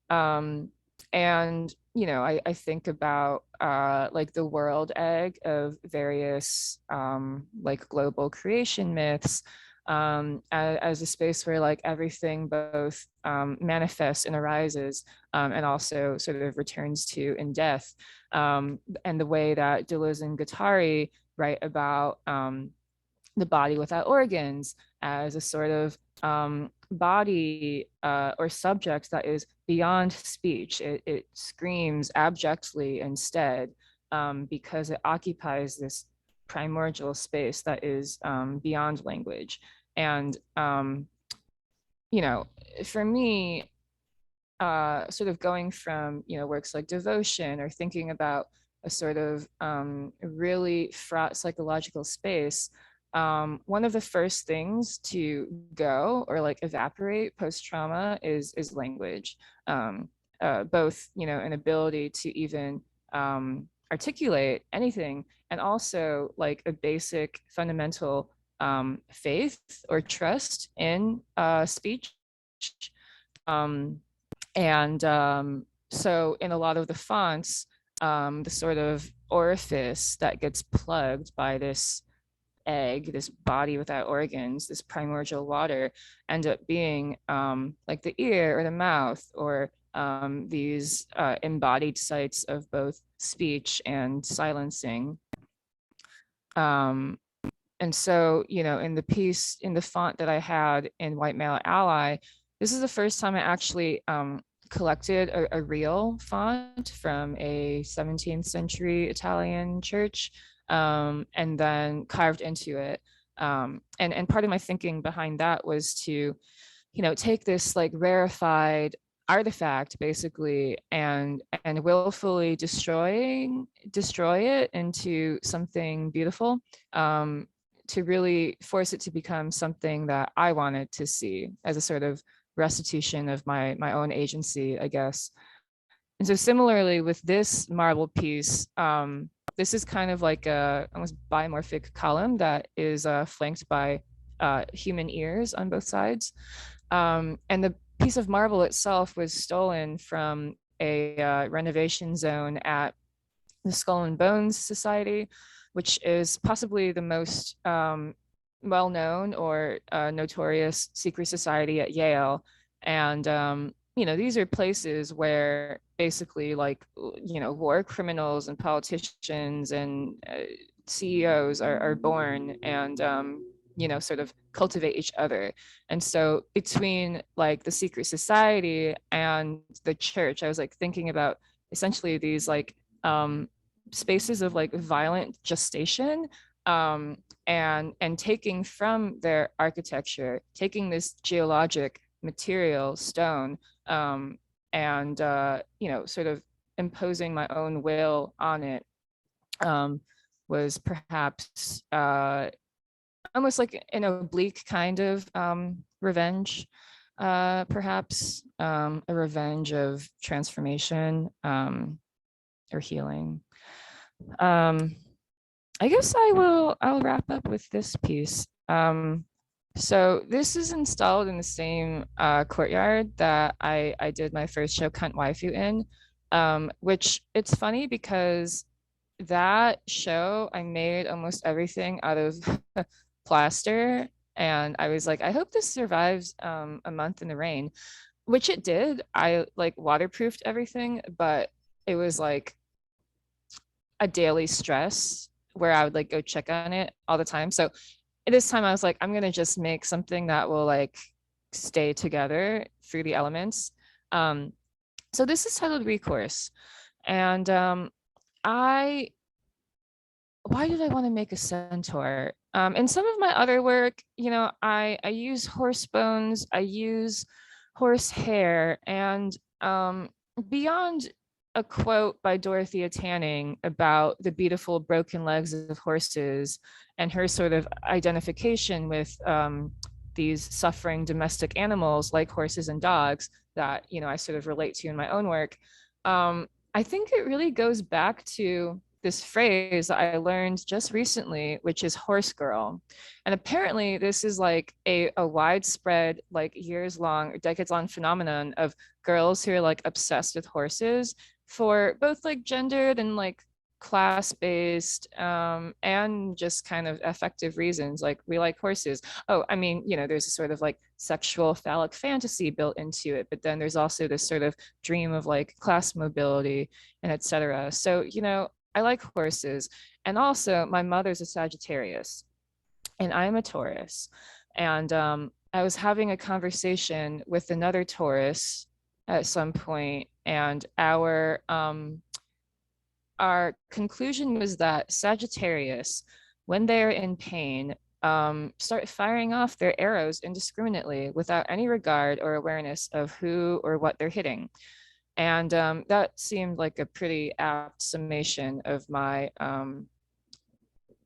And I think about like the world egg of various like global creation myths as a space where like everything both manifests and arises and also sort of returns to in death. And the way that Deleuze and Guattari write about the body without organs as a sort of body or subject that is beyond speech. It screams abjectly instead because it occupies this primordial space that is beyond language. And, for me, sort of going from, works like devotion or thinking about a sort of really fraught psychological space, one of the first things to go or like evaporate post-trauma is language, both, an ability to even articulate anything, and also like a basic fundamental faith or trust in speech. So in a lot of the fonts, the sort of orifice that gets plugged by this egg, this body without organs, this primordial water, end up being like the ear or the mouth or these embodied sites of both speech and silencing. And so, in the piece, in the font that I had in White Male Ally, this is the first time I actually collected a real font from a 17th century Italian church. and then carved into it. And part of my thinking behind that was to, take this like rarefied artifact basically and willfully destroy it into something beautiful, to really force it to become something that I wanted to see as a sort of restitution of my own agency, I guess. And so similarly with this marble piece, this is kind of like a almost biomorphic column that is flanked by human ears on both sides. And the piece of marble itself was stolen from a renovation zone at the Skull and Bones Society, which is possibly the most well-known or notorious secret society at Yale. And these are places where basically like war criminals and politicians and CEOs are born and sort of cultivate each other. And so between like the secret society and the church, I was like thinking about essentially these like spaces of like violent gestation, and taking from their architecture, taking this geologic material, stone, and sort of imposing my own will on it, was perhaps almost like an oblique kind of revenge, perhaps a revenge of transformation, or healing. I guess I'll wrap up with this piece. So this is installed in the same courtyard that I did my first show Cunt Waifu in, which it's funny because that show I made almost everything out of plaster, and I was like, I hope this survives a month in the rain, which it did. I like waterproofed everything, but it was like a daily stress where I would like go check on it all the time. So this time I was like, I'm gonna just make something that will like stay together through the elements. So this is titled Recourse. And why did I want to make a centaur? In some of my other work, I use horse bones, I use horse hair, and beyond a quote by Dorothea Tanning about the beautiful broken legs of horses and her sort of identification with these suffering domestic animals like horses and dogs that I sort of relate to in my own work. I think it really goes back to this phrase that I learned just recently, which is horse girl. And apparently this is like a widespread, like years long or decades long phenomenon of girls who are like obsessed with horses for both like gendered and like class-based and just kind of affective reasons. Like we like horses. Oh, I mean, there's a sort of like sexual phallic fantasy built into it, but then there's also this sort of dream of like class mobility and etc. So, I like horses. And also my mother's a Sagittarius and I'm a Taurus. And I was having a conversation with another Taurus at some point, and our conclusion was that Sagittarius, when they're in pain, start firing off their arrows indiscriminately without any regard or awareness of who or what they're hitting. And that seemed like a pretty apt summation of my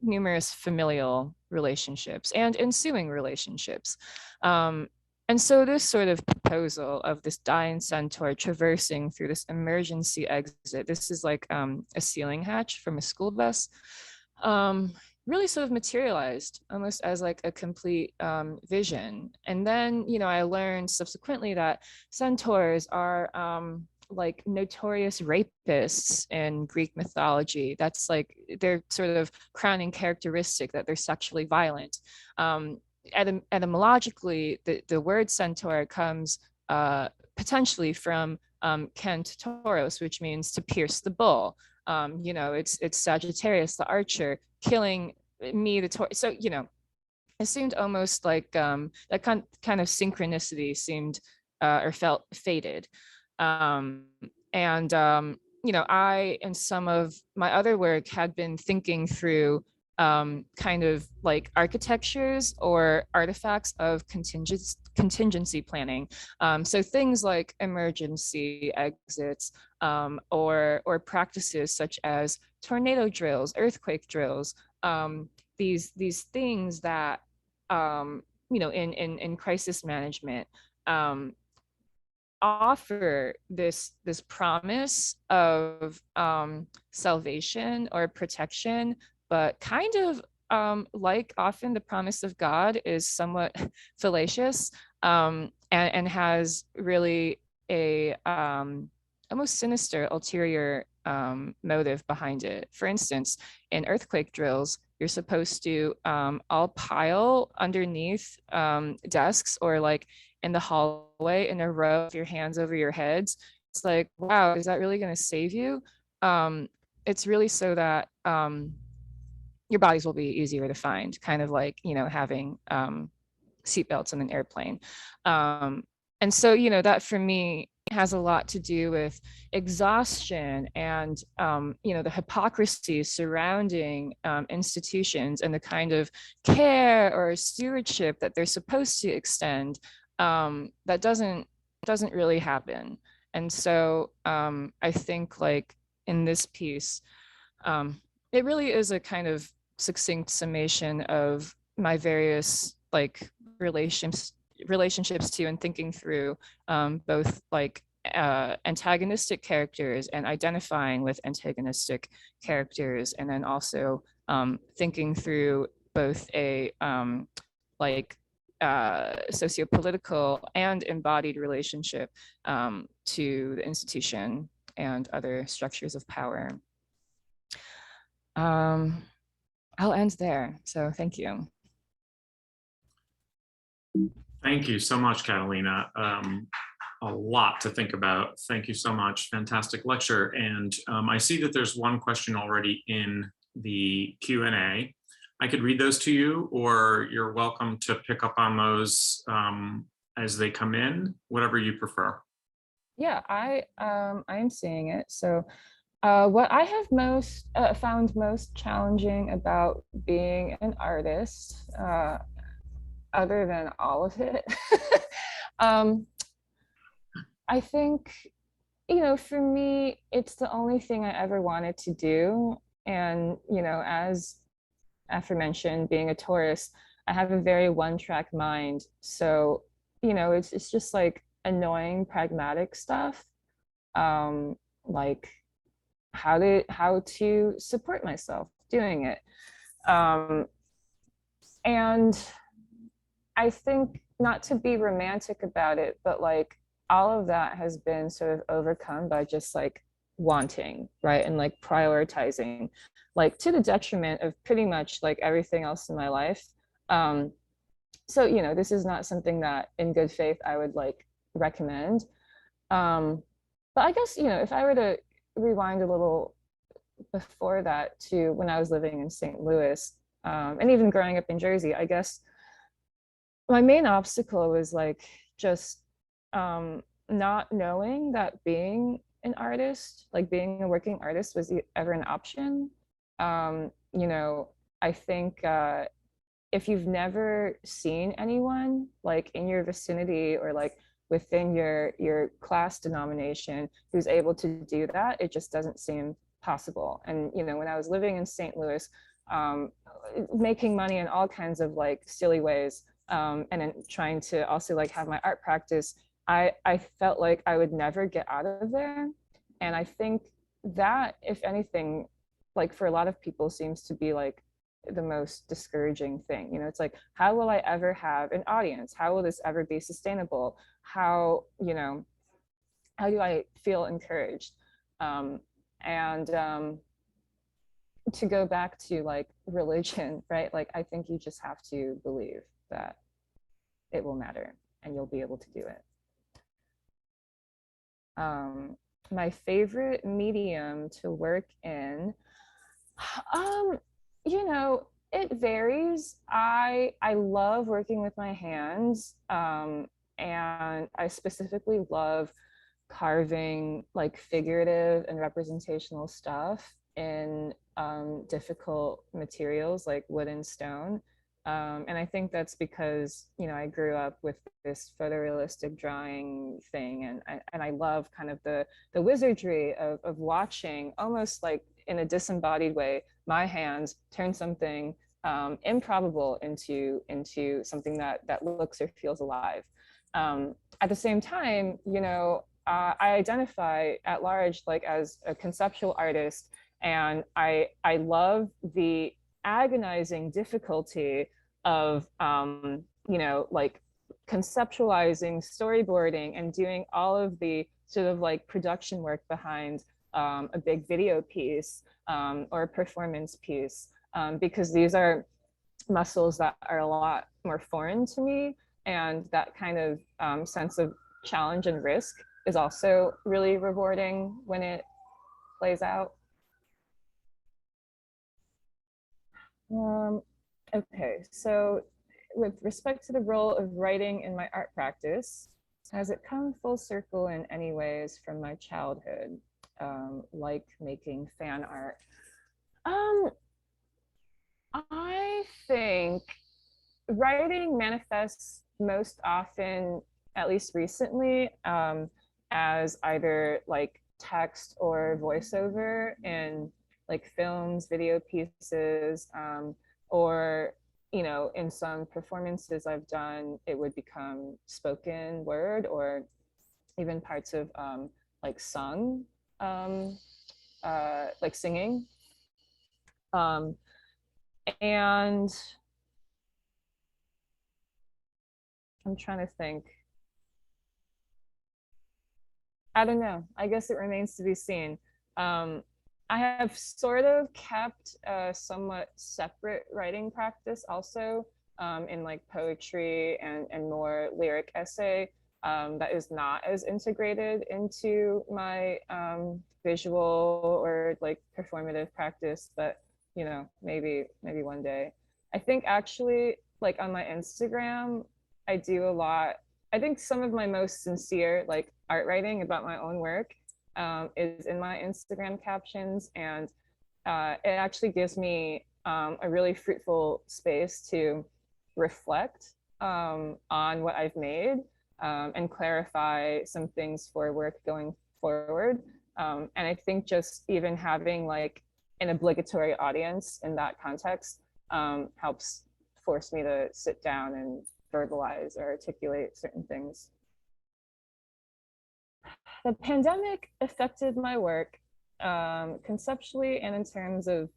numerous familial relationships and ensuing relationships. And so this sort of proposal of this dying centaur traversing through this emergency exit, this is like a ceiling hatch from a school bus, really sort of materialized almost as like a complete vision. And then, I learned subsequently that centaurs are like notorious rapists in Greek mythology. That's like their sort of crowning characteristic, that they're sexually violent. Etymologically, the word centaur comes potentially from kentauros, which means to pierce the bull. It's Sagittarius, the archer, killing me, the Taurus. So, it seemed almost like that kind of synchronicity seemed or felt fated. And I, in some of my other work, had been thinking through kind of like architectures or artifacts of contingency planning. So things like emergency exits, or practices such as tornado drills, earthquake drills, these things that in crisis management offer this promise of salvation or protection, but kind of like often the promise of God is somewhat fallacious, and has really a almost sinister ulterior motive behind it. For instance, in earthquake drills, you're supposed to all pile underneath desks or like in the hallway in a row with your hands over your heads. It's like, wow, is that really going to save you? It's really so that your bodies will be easier to find, kind of like, having seatbelts in an airplane. And so, that for me has a lot to do with exhaustion and, the hypocrisy surrounding institutions and the kind of care or stewardship that they're supposed to extend that doesn't really happen. And so I think like in this piece, it really is a kind of succinct summation of my various like relationships to and thinking through both like antagonistic characters and identifying with antagonistic characters, and then also thinking through both a like sociopolitical and embodied relationship to the institution and other structures of power. I'll end there. So thank you.
Thank you so much, Catalina. A lot to think about. Thank you so much. Fantastic lecture. And I see that there's one question already in the Q&A. I could read those to you, or you're welcome to pick up on those as they come in, whatever you prefer.
Yeah, I am seeing it. So what I have found most challenging about being an artist, other than all of it, I think, for me, it's the only thing I ever wanted to do. And, as aforementioned, being a Taurus, I have a very one-track mind. So, it's just like annoying, pragmatic stuff, like how to support myself doing it. And I think, not to be romantic about it, but like all of that has been sort of overcome by just like wanting, right? And like prioritizing, like to the detriment of pretty much like everything else in my life. So, this is not something that in good faith I would like recommend. But I guess, if I were to rewind a little before that to when I was living in St. Louis, and even growing up in Jersey, I guess my main obstacle was like just not knowing that being an artist, like being a working artist, was ever an option. I think if you've never seen anyone like in your vicinity or like within your class denomination who's able to do that, it just doesn't seem possible. And when I was living in St. Louis, making money in all kinds of like silly ways, and then trying to also like have my art practice, I felt like I would never get out of there. And I think that, if anything, like for a lot of people, seems to be like the most discouraging thing. It's like, how will I ever have an audience? How will this ever be sustainable? How do I feel encouraged? And to go back to like religion, right? Like, I think you just have to believe that it will matter and you'll be able to do it. My favorite medium to work in, it varies. I love working with my hands, and I specifically love carving like figurative and representational stuff in difficult materials like wood and stone. And I think that's because, you know, I grew up with this photorealistic drawing thing, and I love kind of the wizardry of watching, almost like in a disembodied way, my hands turn something improbable into something that looks or feels alive. At the same time, you know, I identify at large like as a conceptual artist, and I love the agonizing difficulty of you know, like conceptualizing, storyboarding, and doing all of the sort of like production work behind a big video piece or a performance piece, because these are muscles that are a lot more foreign to me, and that kind of sense of challenge and risk is also really rewarding when it plays out. Okay, so with respect to the role of writing in my art practice, has it come full circle in any ways from my childhood, like making fan art? I think writing manifests most often, at least recently, as either like text or voiceover in like films, video pieces, or, you know, in some performances I've done, it would become spoken word, or even parts of like sung, like singing. And I'm trying to think. I don't know. I guess it remains to be seen. I have sort of kept a somewhat separate writing practice also, in like poetry and more lyric essay, that is not as integrated into my visual or like performative practice, but you know, maybe one day. I think actually like on my Instagram, I do a lot. I think some of my most sincere like art writing about my own work is in my Instagram captions, and it actually gives me a really fruitful space to reflect on what I've made, and clarify some things for work going forward. And I think just even having like an obligatory audience in that context helps force me to sit down and verbalize or articulate certain things. The pandemic affected my work conceptually and in terms of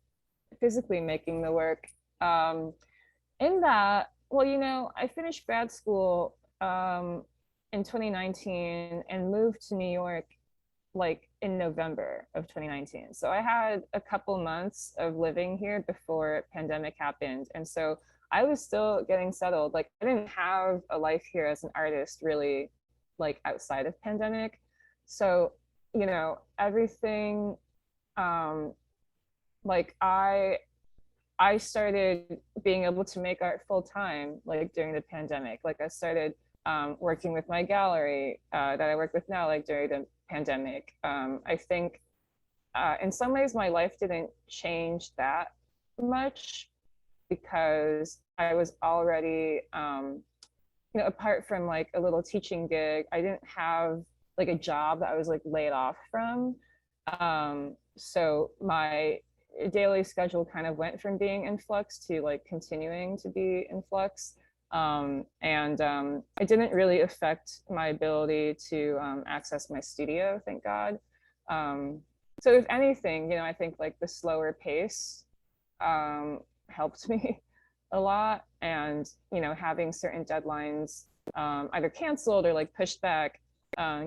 physically making the work. In that, well, you know, I finished grad school in 2019 and moved to New York like in November of 2019. So I had a couple months of living here before pandemic happened. And so I was still getting settled. Like I didn't have a life here as an artist really like outside of pandemic. So, you know, everything, like I started being able to make art full time, like during the pandemic. Like I started working with my gallery that I work with now, like during the pandemic. I think in some ways my life didn't change that much because I was already, you know, apart from like a little teaching gig, I didn't have like a job that I was like laid off from. So my daily schedule kind of went from being in flux to like continuing to be in flux. It didn't really affect my ability to access my studio, thank God. So if anything, you know, I think like the slower pace helped me a lot, and you know, having certain deadlines either canceled or like pushed back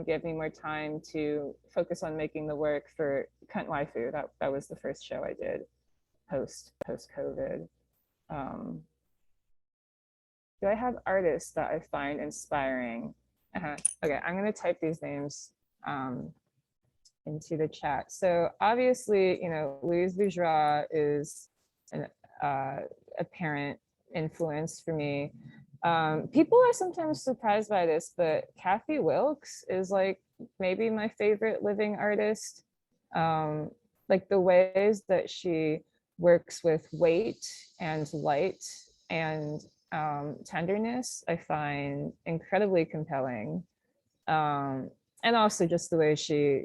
gave me more time to focus on making the work for Cunt Waifu. That was the first show I did post COVID. Do I have artists that I find inspiring? Okay, I'm gonna type these names into the chat. So obviously, you know, Louise Bourgeois is an apparent influence for me. People are sometimes surprised by this, but Kathy Wilkes is like maybe my favorite living artist. Like the ways that she works with weight and light and tenderness, I find incredibly compelling. And also just the way she,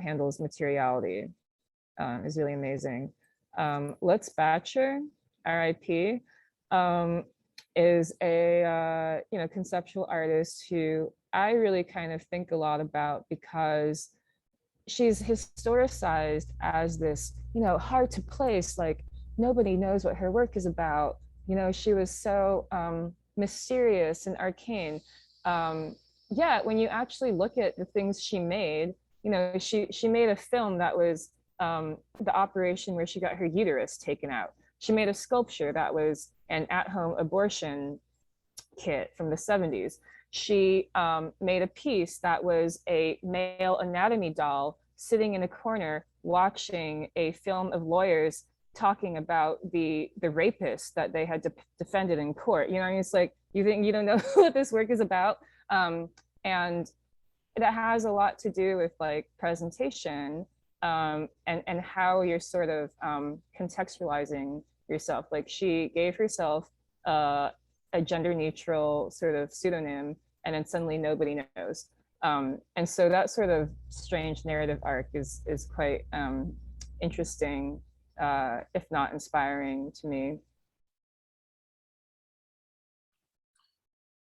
handles materiality is really amazing. Lutz Batcher, RIP, is a conceptual artist who I really kind of think a lot about because she's historicized as this, hard to place, like nobody knows what her work is about. She was so mysterious and arcane. Yeah, when you actually look at the things she made, she made a film that was the operation where she got her uterus taken out. She made a sculpture that was an at-home abortion kit from the 70s. She made a piece that was a male anatomy doll sitting in a corner watching a film of lawyers talking about the rapist that they had defended in court. It's like, you think you don't know what this work is about? And that has a lot to do with like presentation and how you're sort of contextualizing yourself. Like she gave herself a gender neutral sort of pseudonym, and then suddenly nobody knows. And so that sort of strange narrative arc is quite interesting, if not inspiring to me.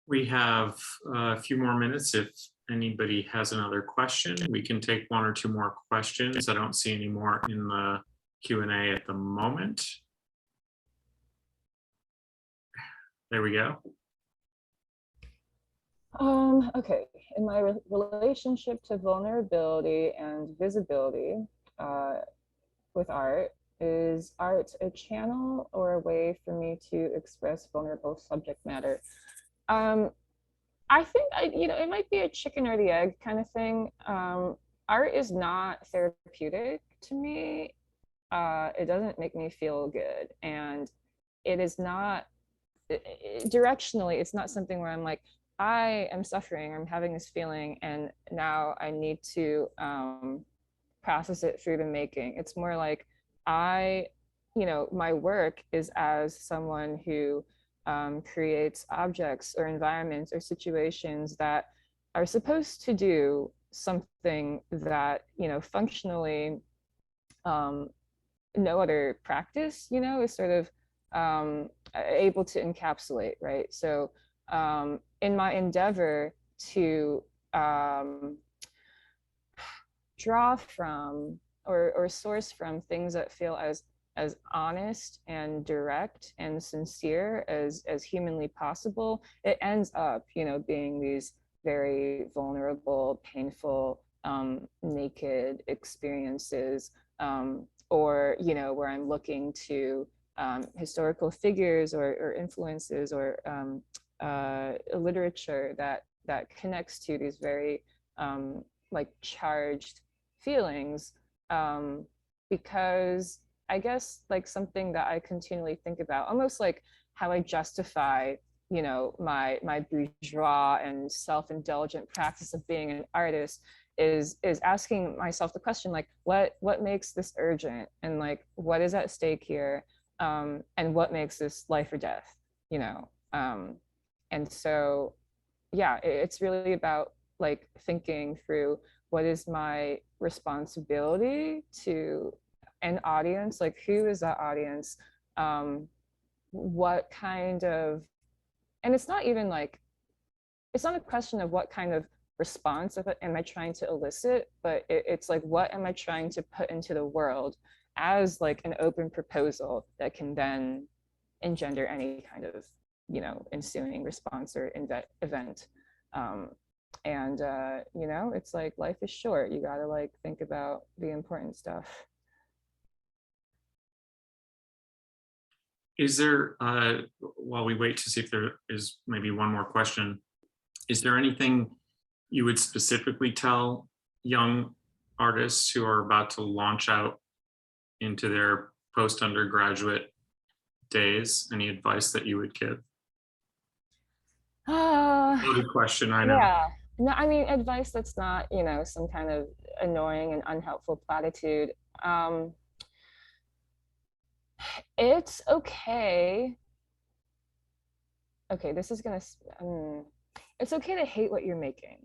We have a few more minutes. If anybody has another question, we can take one or two more questions. I don't see any more in the Q&A at the moment. There we go.
Okay, in my relationship to vulnerability and visibility with art, is art a channel or a way for me to express vulnerable subject matter? I think, it might be a chicken or the egg kind of thing. Art is not therapeutic to me. It doesn't make me feel good. And it is not, directionally, it's not something where I'm like, I am suffering, I'm having this feeling, and now I need to process it through the making. It's more like my work is as someone who creates objects or environments or situations that are supposed to do something that, functionally no other practice, is sort of able to encapsulate, right? So in my endeavor to draw from or source from things that feel as honest and direct and sincere as humanly possible, it ends up, being these very vulnerable, painful, naked experiences, or, where I'm looking to historical figures or influences or literature that connects to these very like charged feelings, because I guess like something that I continually think about, almost like how I justify, my bourgeois and self-indulgent practice of being an artist is asking myself the question, like, what makes this urgent, and like, what is at stake here, and what makes this life or death, and so, yeah, it's really about like thinking through what is my responsibility to an audience, like who is that audience, what kind of, and it's not even like, it's not a question of what kind of response am I trying to elicit, but it's like, what am I trying to put into the world as like an open proposal that can then engender any kind of, ensuing response or event. And it's like, life is short. You gotta like think about the important stuff.
Is there, while we wait to see if there is maybe one more question, is there anything you would specifically tell young artists who are about to launch out into their post-undergraduate days? Any advice that you would give? Loaded question, I know.
Yeah. No, I mean, advice that's not, you know, some kind of annoying and unhelpful platitude. It's okay. Okay, this is gonna, it's okay to hate what you're making.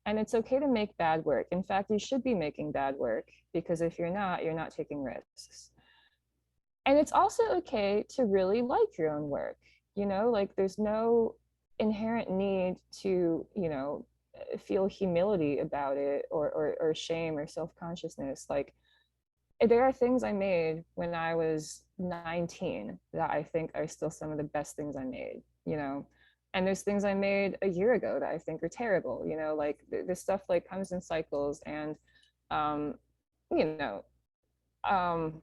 And it's okay to make bad work. In fact, you should be making bad work, because if you're not taking risks. And it's also okay to really like your own work. You know, like there's no inherent need to, you know, feel humility about it, or shame or self-consciousness. Like there are things I made when I was 19 that I think are still some of the best things I made, you know. And there's things I made a year ago that I think are terrible, you know, like this stuff like comes in cycles. And you know, um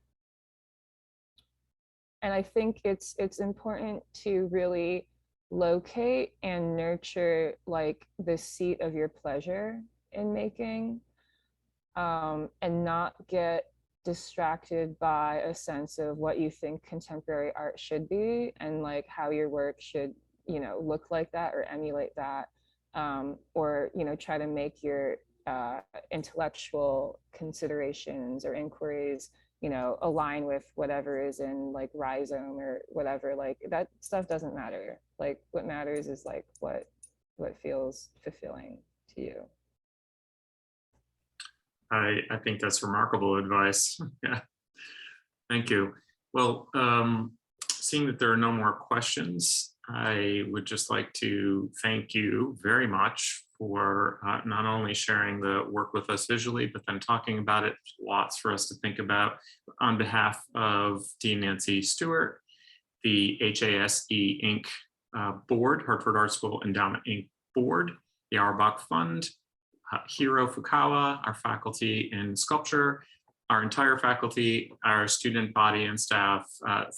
and I think it's important to really locate and nurture like the seat of your pleasure in making, and not get distracted by a sense of what you think contemporary art should be, and like how your work should, you know, look like that or emulate that, or, you know, try to make your intellectual considerations or inquiries, you know, align with whatever is in like rhizome or whatever. Like that stuff doesn't matter. Like what matters is like what feels fulfilling to you.
I think that's remarkable advice. Yeah, thank you. Well, seeing that there are no more questions, I would just like to thank you very much for not only sharing the work with us visually, but then talking about it. Lots for us to think about. On behalf of Dean Nancy Stewart, the HASE Inc. Board, Hartford Art School Endowment Inc. Board, the Auerbach Fund, Hiro Fukawa, our faculty in sculpture, our entire faculty, our student body and staff,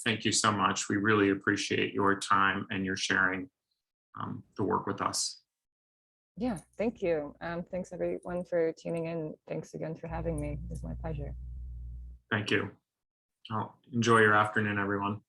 thank you so much. We really appreciate your time and your sharing the work with us.
Yeah, thank you. Thanks everyone for tuning in. Thanks again for having me. It was my pleasure.
Thank you. Enjoy your afternoon, everyone.